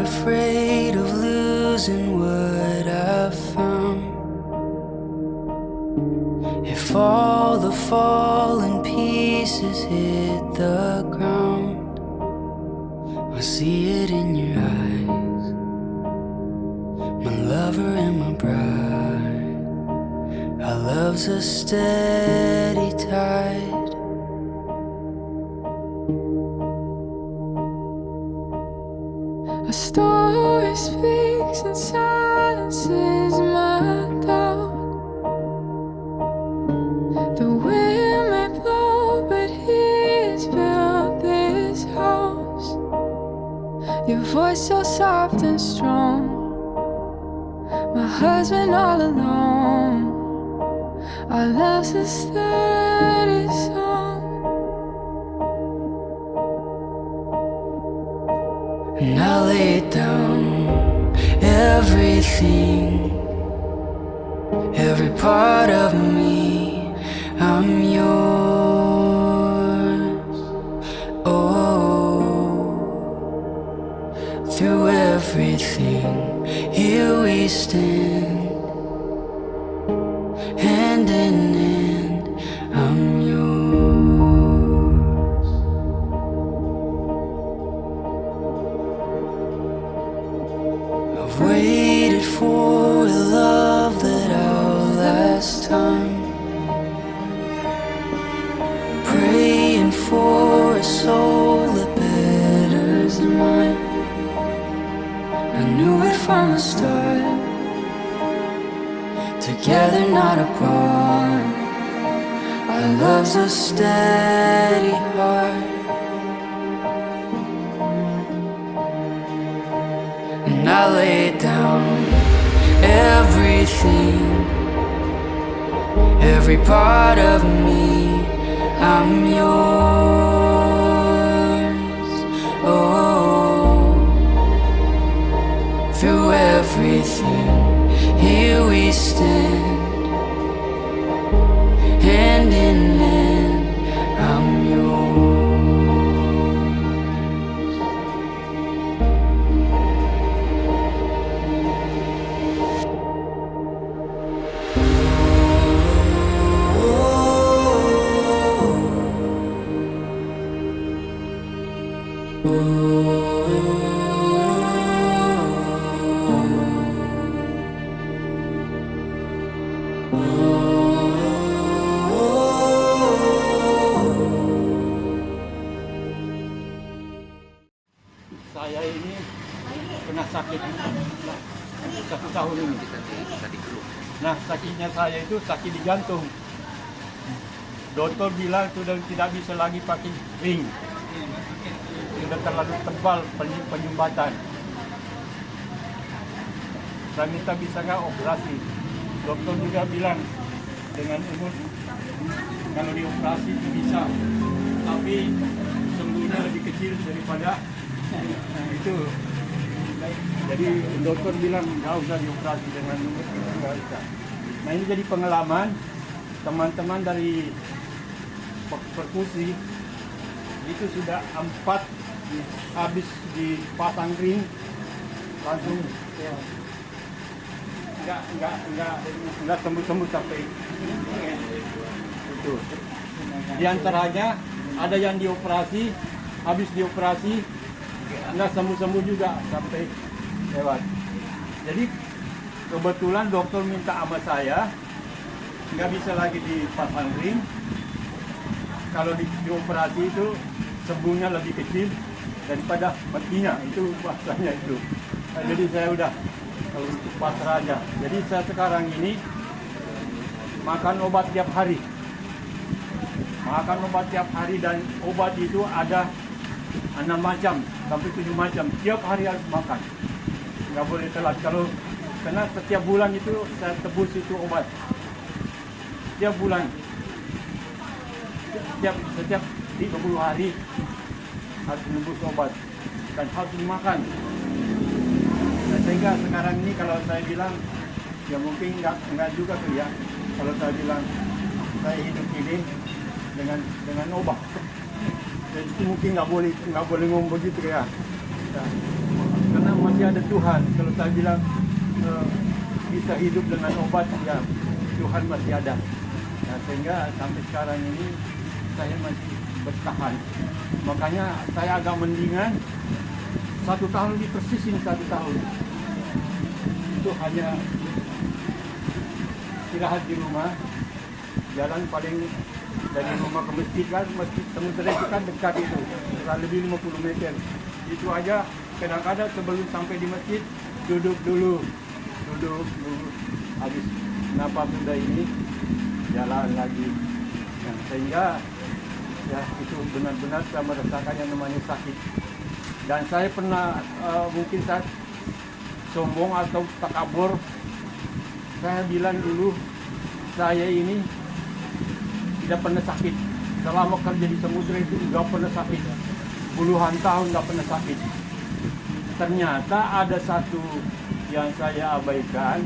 afraid of losing what I've found. If all the fallen pieces hit the ground, I see it in your eyes, my lover and my bride. Our love's a steady tide. A story speaks and silences my doubt. The wind may blow, but he's built this house. Your voice so soft and strong, my husband all alone. Our love's a steady song. And I lay down everything, every part of me, I'm yours. Oh, through everything, here we stand, hand in hand, I'm yours. I've waited for a love that outlasts time, praying for a soul that betters than mine. I knew it from the start, together not apart. Our love's a steady heart. And I lay down everything, every part of me, I'm yours. Oh, through everything, here we stand, hand in hand, I'm yours. Saya ini pernah sakit 1 tahun ini. Nah, sakitnya saya itu sakit di jantung. Dokter bilang sudah tidak bisa lagi pakai ring, sudah terlalu tebal penyumbatan. Saya minta bisa nggak operasi. Dokter juga bilang dengan umur kalau dioperasi itu bisa, tapi sembuhnya lebih kecil daripada itu. Jadi dokter bilang nggak usah dioperasi dengan nggak bisa. Nah, ini jadi pengalaman teman-teman dari perkusi itu sudah 4 habis dipasang ring langsung ya, nggak sembuh sampai itu. Di antaranya ada yang dioperasi, habis dioperasi nggak sembuh juga sampai lewat. Jadi kebetulan dokter minta sama saya nggak bisa lagi dipasang ring. Kalau dioperasi itu sembuhnya lebih kecil daripada matinya, itu bahasanya itu. Nah, jadi saya udah pasrah aja. Jadi saya sekarang ini makan obat tiap hari. Makan obat tiap hari, dan obat itu ada 6 macam sampai 7 macam. Tiap hari harus makan, nggak boleh telat. Karena setiap bulan itu saya tebus itu obat. Setiap bulan, setiap 30 hari harus menembus obat dan harus dimakan. Nah, sehingga sekarang ini kalau saya bilang, ya mungkin nggak juga tuh ya, kalau saya bilang saya hidup ini dengan obat. Jadi itu mungkin nggak boleh ngomong begitu ya. Karena masih masih ada Tuhan. Kalau saya bilang bisa hidup dengan obat, ya Tuhan masih ada. Nah, sehingga sampai sekarang ini saya masih bertahan. Makanya saya agak mendingan 1 tahun di persis ini 1 tahun. Itu hanya istirahat di rumah, jalan paling dari rumah ke masjid kan, masjid Samudera itu kan dekat itu, kurang lebih 50 meter. Itu aja kadang-kadang sebelum sampai di masjid duduk dulu, habis napas sudah ini jalan lagi. Nah, sehingga ya itu benar-benar saya merasakan yang namanya sakit. Dan saya pernah mungkin saya sombong atau takabur, saya bilang dulu saya ini tidak pernah sakit. Selama kerja di Samudera itu nggak pernah sakit, puluhan tahun nggak pernah sakit. Ternyata ada satu yang saya abaikan,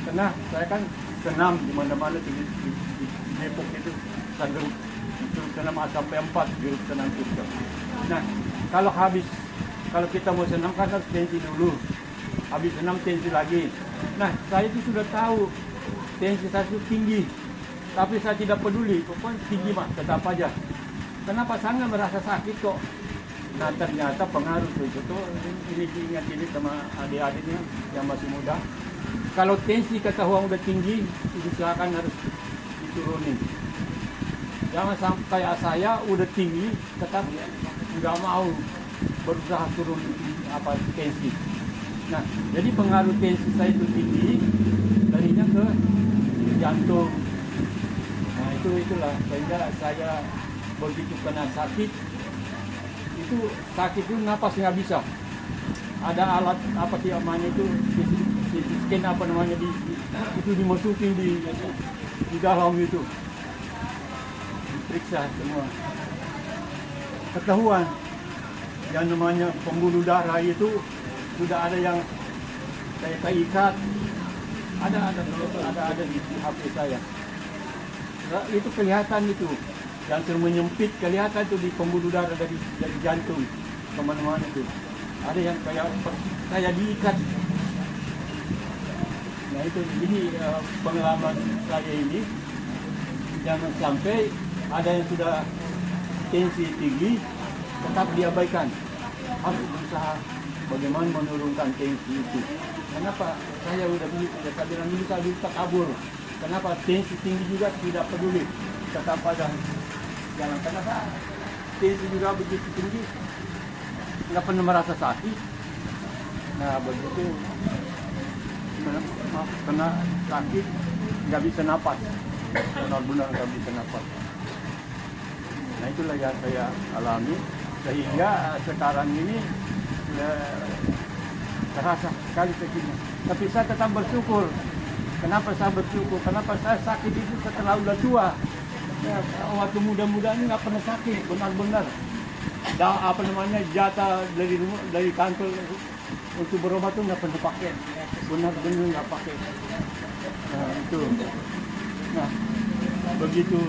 karena saya kan senam di mana-mana di Depok itu, saya grup itu senam sampai 4 grup senam itu. Nah, kalau kita mau senam kan harus tensi dulu, habis senam tensi lagi. Nah, saya itu sudah tahu tensi saya itu tinggi, tapi saya tidak peduli, pokoknya tinggi mah, tetap aja. Kenapa saya nggak merasa sakit kok? Nah, ternyata pengaruh itu tuh, ini diingat ini sama adik-adiknya yang masih muda. Kalau tensi kata orang udah tinggi, usahakan harus diturunin. Jangan sampai kayak saya udah tinggi, tetap nggak mau berusaha turun tensi. Nah, jadi pengaruh tensi saya itu tinggi, darinya ke jantung. Nah, itulah sehingga saya begitu kena sakit, itu sakit itu napas nggak bisa. Ada alat apa sih namanya itu, scan apa namanya itu dimasukin di dalam itu, diperiksa semua, ketahuan yang namanya pembuluh darah itu sudah ada yang saya ikat, ada di HP saya. Nah, itu kelihatan itu yang menyempit, kelihatan itu di pembuluh darah dari jantung kemana-mana itu. Ada yang kayak diikat. Nah itu jadi pengalaman saya ini, jangan sampai ada yang sudah tensi tinggi tetap diabaikan. Harus berusaha bagaimana menurunkan tensi itu. Kenapa saya udah begitu? Saya bilang dulu saya bisa kabur. Kenapa tensi tinggi juga tidak peduli, tetap ada jalan. Kenapa tensi juga begitu tinggi, nggak pernah merasa sakit. Nah begitu kena sakit, nggak bisa napas, benar-benar nggak bisa napas. Nah itulah yang saya alami, sehingga sekarang ini terasa sekali sakitnya. Tapi saya tetap bersyukur. Kenapa saya bersyukur? Kenapa saya sakit itu setelah udah tua? Ya, waktu muda-muda ini nggak pernah sakit, benar-benar. Apa namanya, jatah dari kantor untuk berobat tuh nggak pernah pakai, benar-benar nggak pakai. Nah itu. Nah begitu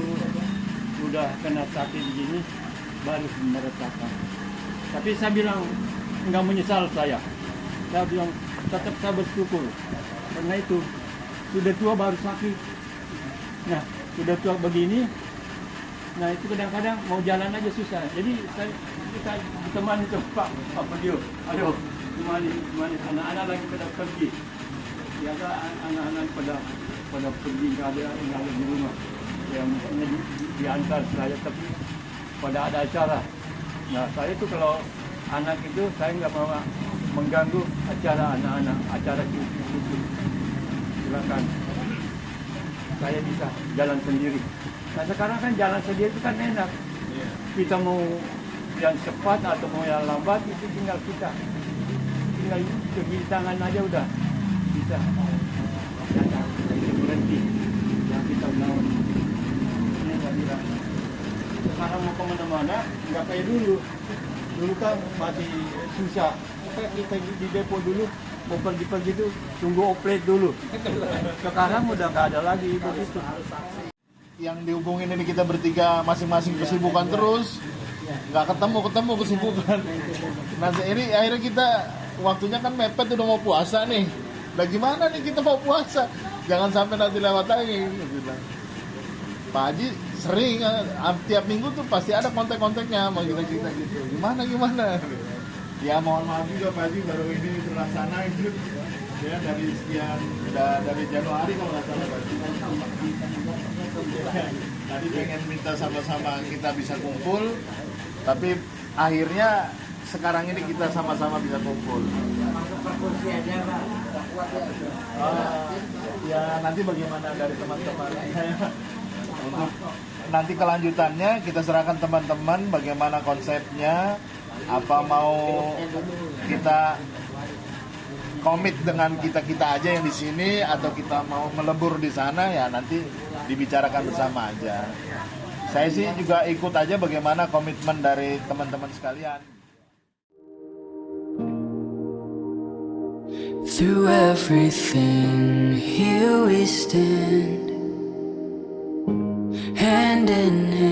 udah kena sakit begini, baru merasakan. Tapi saya bilang nggak menyesal saya. Saya bilang tetap saya bersyukur. Karena itu sudah tua baru sakit. Nah sudah tua begini. Nah itu kadang-kadang mau jalan aja susah. Jadi kita ditemani ke Pak Dio. Aduh, gimana anak-anak lagi pada pergi. Ya ada anak-anak pada pergi, nggak ada di rumah. Yang mungkin diantar saya, tapi pada ada acara. Nah saya itu kalau anak itu saya nggak mau mengganggu acara anak-anak, acara cucu. Silakan. Saya bisa jalan sendiri. Nah sekarang kan jalan sendiri itu kan enak. Kita mau yang cepat atau mau yang lambat itu tinggal cuci tangan aja udah bisa. Berhenti. Yang kita lawan. Ini saya bilang. Sekarang mau kemana-mana nggak kayak dulu. Dulu kan masih susah. Kita di depo dulu mau pergi-pergi itu tunggu oplet dulu. Sekarang udah nggak ada lagi begitu. Yang dihubungin ini kita bertiga masing-masing kesibukan terus, nggak ketemu kesibukan. Nah ini akhirnya kita waktunya kan mepet, udah mau puasa nih. Lah gimana nih kita mau puasa? Jangan sampai nanti lewat lagi. Dia bilang. Pak Haji sering tiap minggu tuh pasti ada kontak-kontaknya sama kita gitu. Gimana? Ya mohon maaf juga Pak Haji, baru ini terlaksana gitu. Ya dari sekian, dari Januari kalau nggak salah Pak Haji. Tadi pengen minta sama-sama kita bisa kumpul, tapi akhirnya sekarang ini kita sama-sama bisa kumpul. Ya nanti bagaimana dari teman-teman. Untuk nanti kelanjutannya kita serahkan teman-teman bagaimana konsepnya, apa mau kita komit dengan kita aja yang di sini atau kita mau melebur di sana, ya nanti dibicarakan bersama aja. Saya sih juga ikut aja bagaimana komitmen dari teman-teman sekalian. Through everything, here we stand, hand in hand.